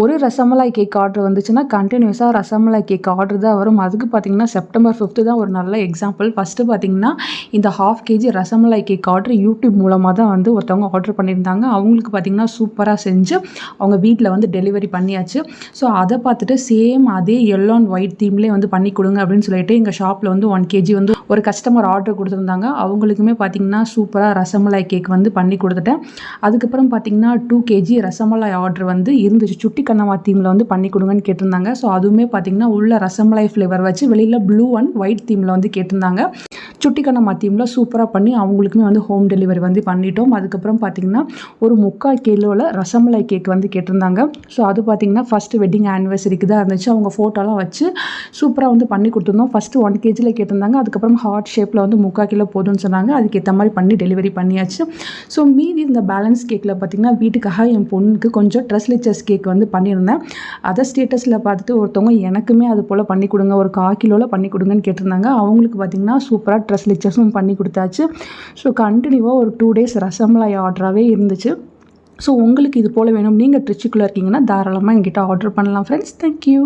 ஒரு rasmalai cake order வந்துச்சுன்னா கண்டினியூஸாக ரசமலாய் கேக் ஆர்டர் தான் வரும். அதுக்கு பார்த்திங்கன்னா செப்டம்பர் 5 தான் ஒரு நல்ல எக்ஸாம்பிள். ஃபஸ்ட்டு பார்த்திங்கன்னா இந்த 1/2 kg rasmalai cake order YouTube மூலமாக தான் வந்து ஒருத்தவங்க ஆர்டர் பண்ணியிருந்தாங்க. அவங்களுக்கு பார்த்திங்கன்னா சூப்பராக செஞ்சு அவங்க வீட்டில் வந்து டெலிவரி பண்ணியாச்சு. ஸோ அதை பார்த்துட்டு சேம் அதே எல்லோ அண்ட் ஒயிட் தீம்லேயே வந்து பண்ணி கொடுங்க அப்படின்னு சொல்லிட்டு எங்கள் ஷாப்பில் வந்து 1 kg வந்து ஒரு கஸ்டமர் ஆர்டர் கொடுத்துருந்தாங்க. அவங்களுக்குமே பார்த்திங்கன்னா சூப்பராக ரசமலாய் கேக் வந்து பண்ணி கொடுத்துட்டேன். அதுக்கப்புறம் பார்த்திங்கன்னா 2 kg ரசமலாய் ஆர்டர் வந்து இருந்துச்சு. சுட்டி கண்ணம்மா தீமில் வந்து பண்ணி கொடுங்கன்னு கேட்டிருந்தாங்க. ஸோ அதுவுமே பார்த்திங்கன்னா உள்ள ரசமலாய் ஃப்ளேவர் வச்சு வெளியில் ப்ளூ அண்ட் ஒயிட் தீமில் வந்து கேட்டிருந்தாங்க. சுட்டி கண்ணம்மா தீமில் சூப்பராக பண்ணி அவங்களுக்குமே வந்து ஹோம் டெலிவரி வந்து பண்ணிட்டோம். அதுக்கப்புறம் பார்த்திங்கன்னா ஒரு 3/4 கிலோவில் ரசமலாய் கேக் வந்து கேட்டிருந்தாங்க. ஸோ அது பார்த்திங்கன்னா ஃபஸ்ட்டு வெட்டிங் ஆனிவர்சரிக்கு தான் இருந்துச்சு. அவங்க ஃபோட்டோலாம் வச்சு சூப்பராக வந்து பண்ணி கொடுத்துருந்தோம். ஃபஸ்ட்டு 1 kg கேட்டிருந்தாங்க. அதுக்கப்புறம் ஹார்ட் ஷேப்பில் வந்து 3/4 கிலோ போதும்னு சொன்னாங்க. அதுக்கேற்ற மாதிரி பண்ணி டெலிவரி பண்ணியாச்சு. ஸோ மீதி இந்த பேலன்ஸ் கேக்கில் பார்த்திங்கன்னா வீட்டுக்காக என் பொண்ணுக்கு கொஞ்சம் ட்ரெஸ்லிச்சர்ஸ் கேக் வந்து பண்ணியிருந்தேன். அதை ஸ்டேட்டஸில் பார்த்துட்டு ஒருத்தவங்க எனக்குமே அது போல் பண்ணி கொடுங்க, ஒரு 1/4 கிலோவில் பண்ணி கொடுங்கன்னு கேட்டிருந்தாங்க. அவங்களுக்கு பார்த்திங்கன்னா சூப்பராக ட்ரெஸ்லிச்சர்ஸும் பண்ணி கொடுத்தாச்சு. ஸோ கண்டினியூவாக ஒரு 2 days ரசமலாய் ஆர்டராகவே இருந்துச்சு. ஸோ உங்களுக்கு இது போல் வேணும், நீங்கள் ட்ரிச்சிக்குள்ளே இருக்கீங்கன்னா தாராளமாக என்கிட்ட ஆர்டர் பண்ணலாம் ஃப்ரெண்ட்ஸ். தேங்க்யூ.